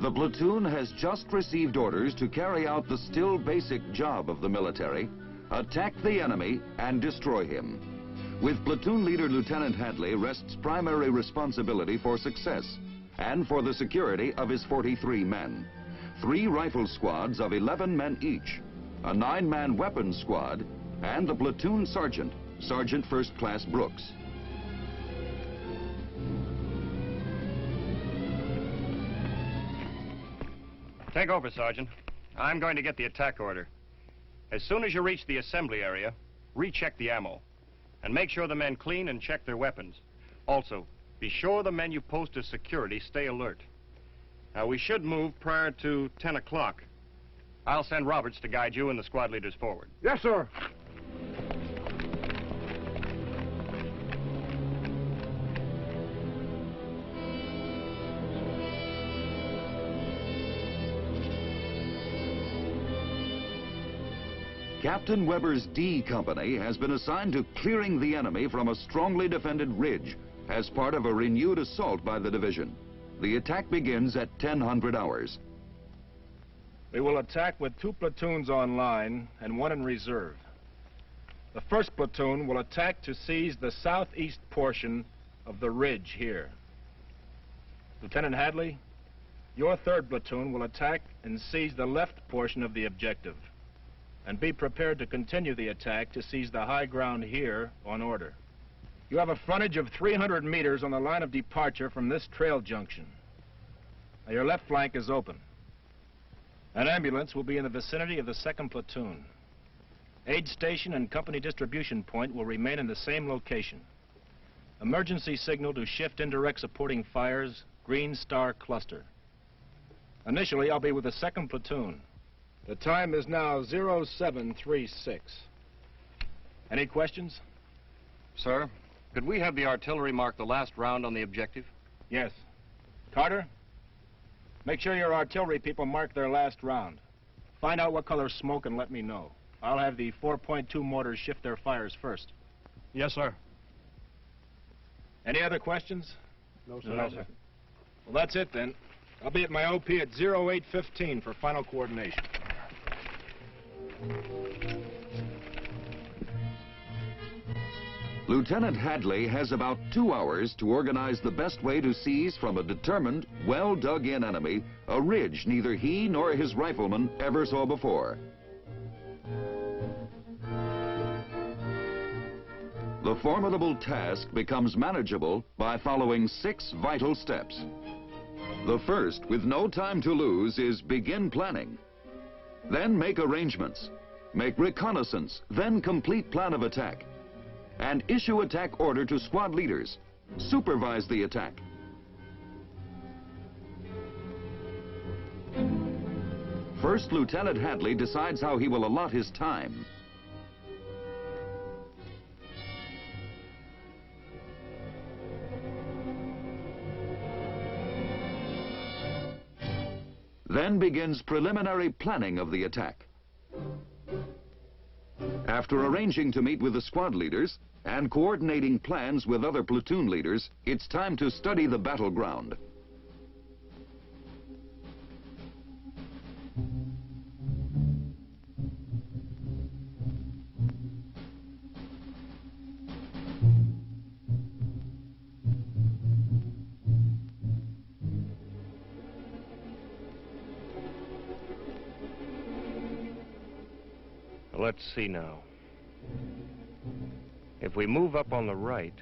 The platoon has just received orders to carry out the still basic job of the military, attack the enemy and destroy him. With platoon leader Lieutenant Hadley rests primary responsibility for success and for the security of his 43 men. 3 rifle squads of 11 men each, a 9-man weapons squad, and the platoon sergeant, Sergeant First Class Brooks. Take over, Sergeant. I'm going to get the attack order. As soon as you reach the assembly area, recheck the ammo. And make sure the men clean and check their weapons. Also, be sure the men you post as security stay alert. Now, we should move prior to 10 o'clock. I'll send Roberts to guide you and the squad leaders forward. Yes, sir. Captain Weber's D Company has been assigned to clearing the enemy from a strongly defended ridge as part of a renewed assault by the division. The attack begins at 1000 hours. We will attack with 2 platoons on line and 1 in reserve. The first platoon will attack to seize the southeast portion of the ridge here. Lieutenant Hadley, your 3rd platoon will attack and seize the left portion of the objective. And be prepared to continue the attack to seize the high ground here on order. You have a frontage of 300 meters on the line of departure from this trail junction. Now, your left flank is open. An ambulance will be in the vicinity of the 2nd platoon. Aid station and company distribution point will remain in the same location. Emergency signal to shift indirect supporting fires, green star cluster. Initially, I'll be with the 2nd platoon. The time is now 0736. Any questions? Sir, could we have the artillery mark the last round on the objective? Yes. Carter, make sure your artillery people mark their last round. Find out what color smoke and let me know. I'll have the 4.2 mortars shift their fires first. Yes, sir. Any other questions? No, sir. No, sir. Well, that's it then. I'll be at my OP at 0815 for final coordination. Lieutenant Hadley has about 2 hours to organize the best way to seize from a determined, well-dug-in enemy a ridge neither he nor his riflemen ever saw before. The formidable task becomes manageable by following 6 vital steps. The first, with no time to lose, is begin planning. Then make arrangements, make reconnaissance, then complete plan of attack, and issue attack order to squad leaders. Supervise the attack. First Lieutenant Hadley decides how he will allot his time. Then begins preliminary planning of the attack. After arranging to meet with the squad leaders and coordinating plans with other platoon leaders, it's time to study the battleground. Let's see now. If we move up on the right,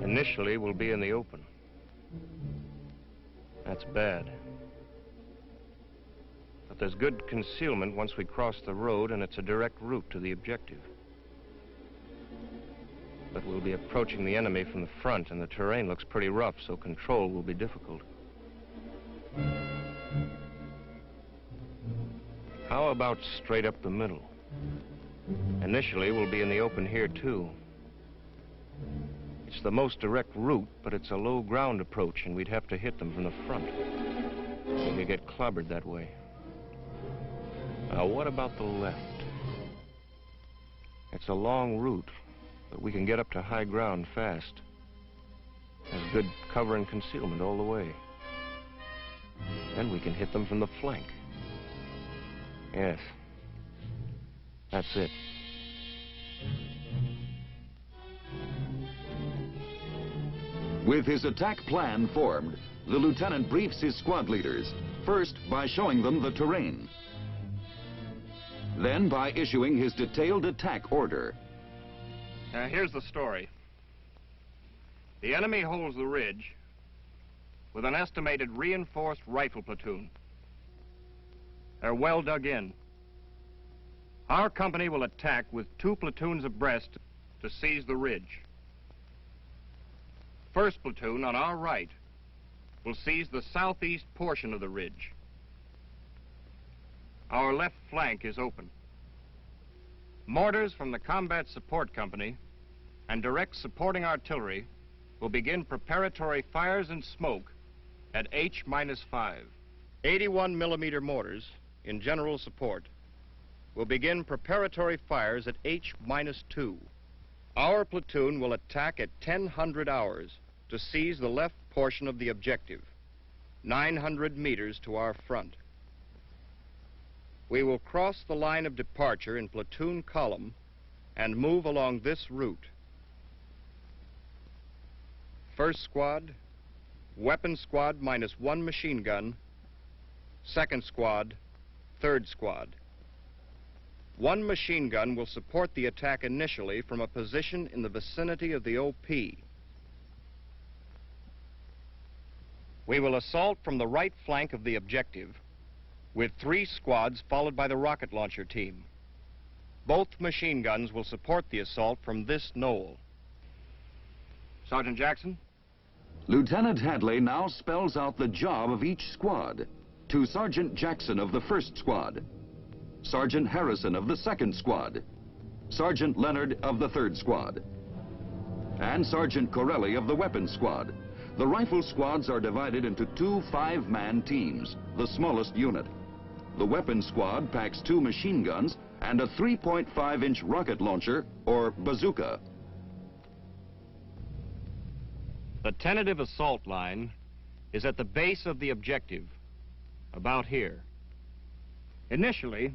initially we'll be in the open. That's bad. But there's good concealment once we cross the road, and it's a direct route to the objective. But we'll be approaching the enemy from the front, and the terrain looks pretty rough, so control will be difficult. How about straight up the middle? Initially, we'll be in the open here, too. It's the most direct route, but it's a low ground approach, and we'd have to hit them from the front. So we get clobbered that way. Now, what about the left? It's a long route, but we can get up to high ground fast. There's good cover and concealment all the way. Then we can hit them from the flank. Yes. That's it. With his attack plan formed, the lieutenant briefs his squad leaders, first by showing them the terrain, then by issuing his detailed attack order. Here's the story. The enemy holds the ridge with an estimated reinforced rifle platoon. They're well dug in. Our company will attack with 2 platoons abreast to seize the ridge. First platoon on our right will seize the southeast portion of the ridge. Our left flank is open. Mortars from the Combat Support Company and direct supporting artillery will begin preparatory fires and smoke at H-5. 81 millimeter mortars in general support will begin preparatory fires at H-2. Our platoon will attack at 1000 hours to seize the left portion of the objective, 900 meters to our front. We will cross the line of departure in platoon column and move along this route. First squad, weapon squad minus 1 machine gun, second squad, third squad. 1 machine gun will support the attack initially from a position in the vicinity of the OP. We will assault from the right flank of the objective with 3 squads followed by the rocket launcher team. Both machine guns will support the assault from this knoll. Sergeant Jackson? Lieutenant Hadley now spells out the job of each squad to Sergeant Jackson of the 1st Squad, Sergeant Harrison of the 2nd Squad, Sergeant Leonard of the 3rd Squad, and Sergeant Corelli of the Weapons Squad. The rifle squads are divided into 2 5-man teams, the smallest unit. The weapons squad packs 2 machine guns and a 3.5-inch rocket launcher, or bazooka. The tentative assault line is at the base of the objective, about here. Initially,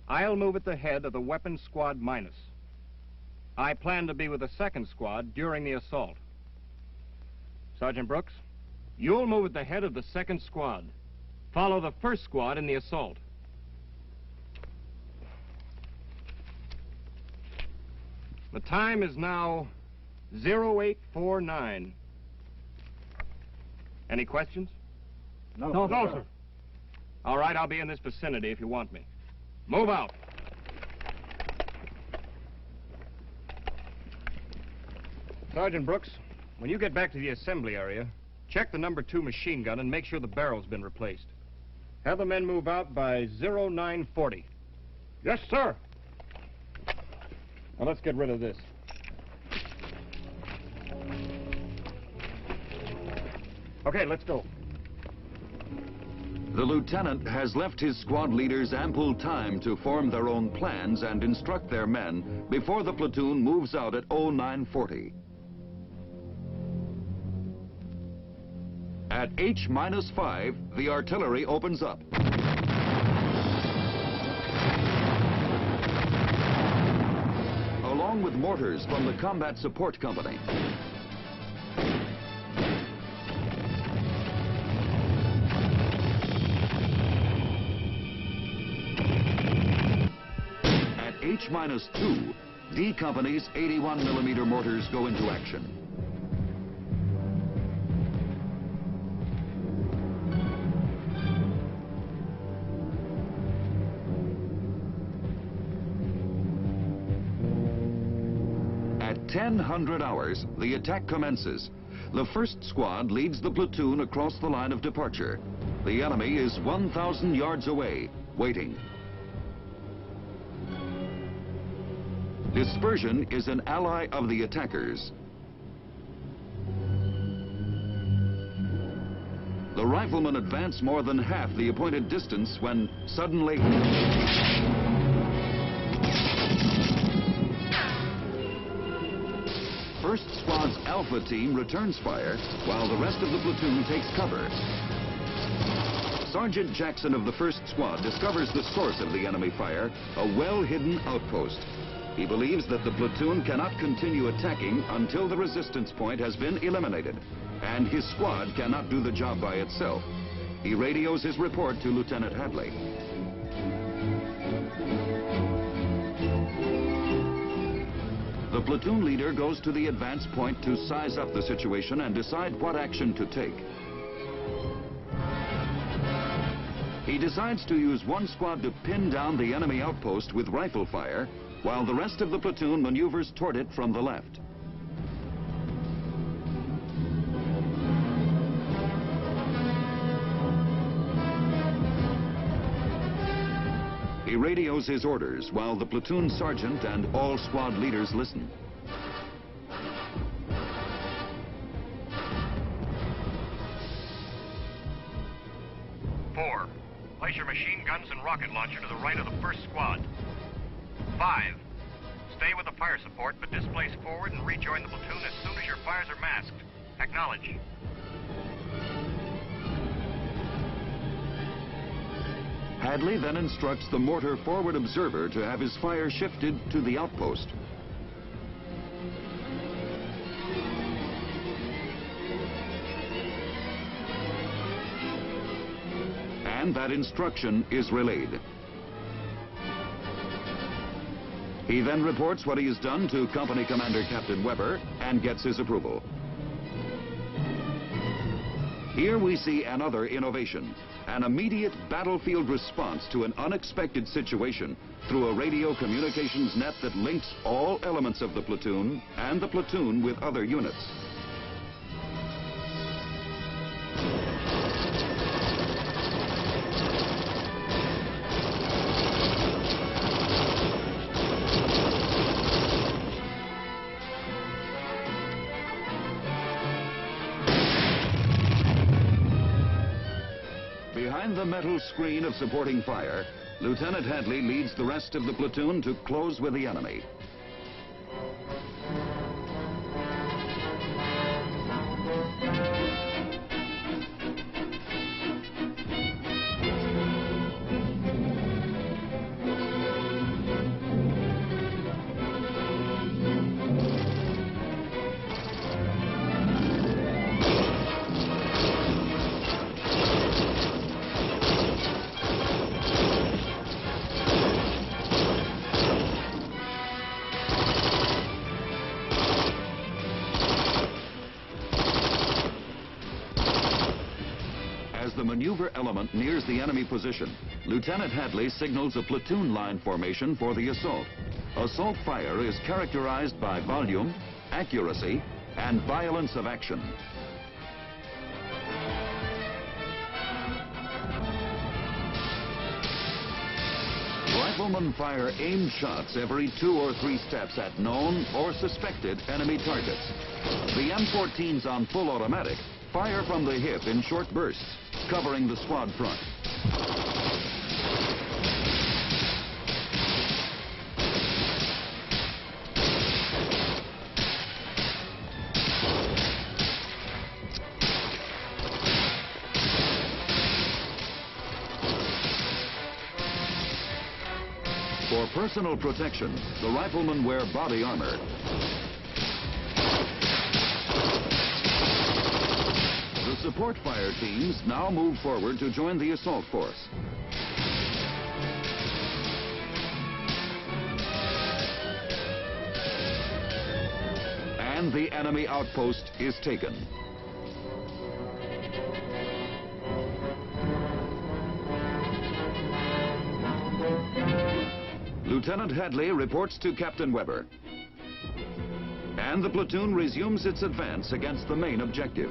I'll move at the head of the weapons squad minus. I plan to be with the 2nd Squad during the assault. Sergeant Brooks, you'll move at the head of the 2nd Squad. Follow the 1st Squad in the assault. The time is now 0849. Any questions? No, sir. All right, I'll be in this vicinity if you want me. Move out. Sergeant Brooks, when you get back to the assembly area, check the number 2 machine gun and make sure the barrel's been replaced. Have the men move out by 0940. Yes, sir. Now let's get rid of this. Okay, let's go. The lieutenant has left his squad leaders ample time to form their own plans and instruct their men before the platoon moves out at 0940. At H-5, the artillery opens up. Along with mortars from the Combat Support Company. At H-2, D Company's 81 millimeter mortars go into action. At 1000 hours, the attack commences. The 1st Squad leads the platoon across the line of departure. The enemy is 1,000 yards away, waiting. Dispersion is an ally of the attackers. The riflemen advance more than half the appointed distance when suddenly... First Squad's Alpha team returns fire while the rest of the platoon takes cover. Sergeant Jackson of the 1st Squad discovers the source of the enemy fire, a well-hidden outpost. He believes that the platoon cannot continue attacking until the resistance point has been eliminated, and his squad cannot do the job by itself. He radios his report to Lieutenant Hadley. The platoon leader goes to the advance point to size up the situation and decide what action to take. He decides to use one squad to pin down the enemy outpost with rifle fire, while the rest of the platoon maneuvers toward it from the left. He radios his orders while the platoon sergeant and all squad leaders listen. Four, place your machine guns and rocket launcher to the right of the 1st Squad. 5, stay with the fire support, but displace forward and rejoin the platoon as soon as your fires are masked. Acknowledge. Hadley then instructs the mortar forward observer to have his fire shifted to the outpost. And that instruction is relayed. He then reports what he has done to Company Commander Captain Weber and gets his approval. Here we see another innovation, an immediate battlefield response to an unexpected situation through a radio communications net that links all elements of the platoon and the platoon with other units. Behind the metal screen of supporting fire, Lieutenant Hadley leads the rest of the platoon to close with the enemy. As the maneuver element nears the enemy position, Lieutenant Hadley signals a platoon line formation for the assault. Assault fire is characterized by volume, accuracy, and violence of action. Riflemen fire aimed shots every 2 or 3 steps at known or suspected enemy targets. The M14s on full automatic fire from the hip in short bursts, covering the squad front. For personal protection, the riflemen wear body armor. The support fire teams now move forward to join the assault force. And the enemy outpost is taken. Lieutenant Hadley reports to Captain Weber. And the platoon resumes its advance against the main objective.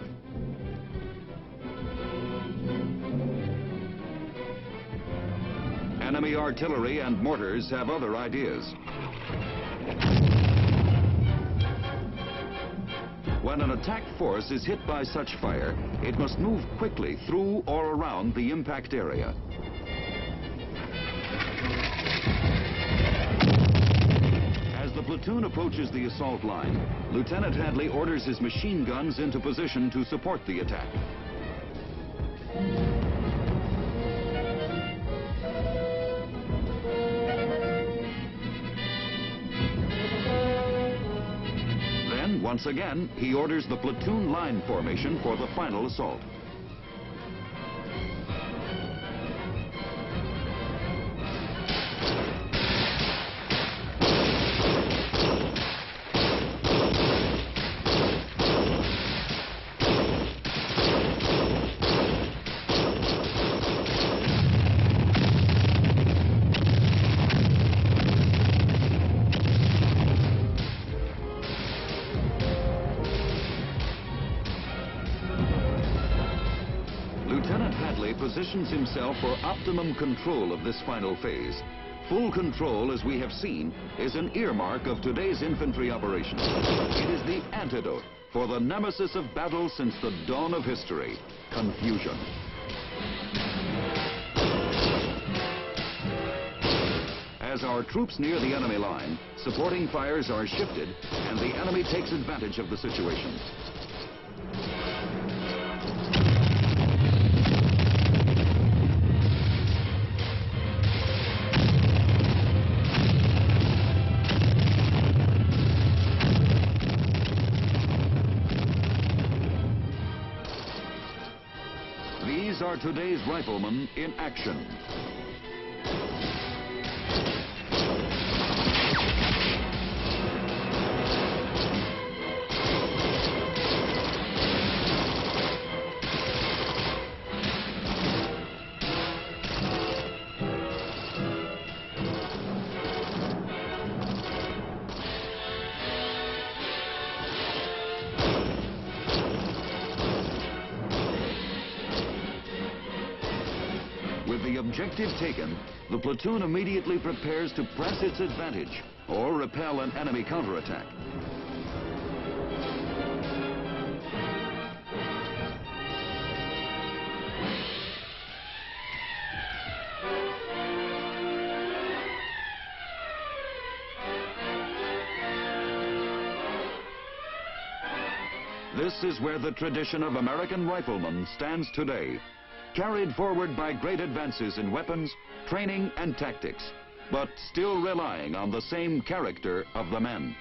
Enemy artillery and mortars have other ideas. When an attack force is hit by such fire, it must move quickly through or around the impact area. As the platoon approaches the assault line, Lieutenant Hadley orders his machine guns into position to support the attack. Once again, he orders the platoon line formation for the final assault. Lieutenant Hadley positions himself for optimum control of this final phase. Full control, as we have seen, is an earmark of today's infantry operations. It is the antidote for the nemesis of battle since the dawn of history: confusion. As our troops near the enemy line, supporting fires are shifted, and the enemy takes advantage of the situation. These are today's riflemen in action. With the objective taken, the platoon immediately prepares to press its advantage or repel an enemy counterattack. This is where the tradition of American riflemen stands today, carried forward by great advances in weapons, training, and tactics, but still relying on the same character of the men.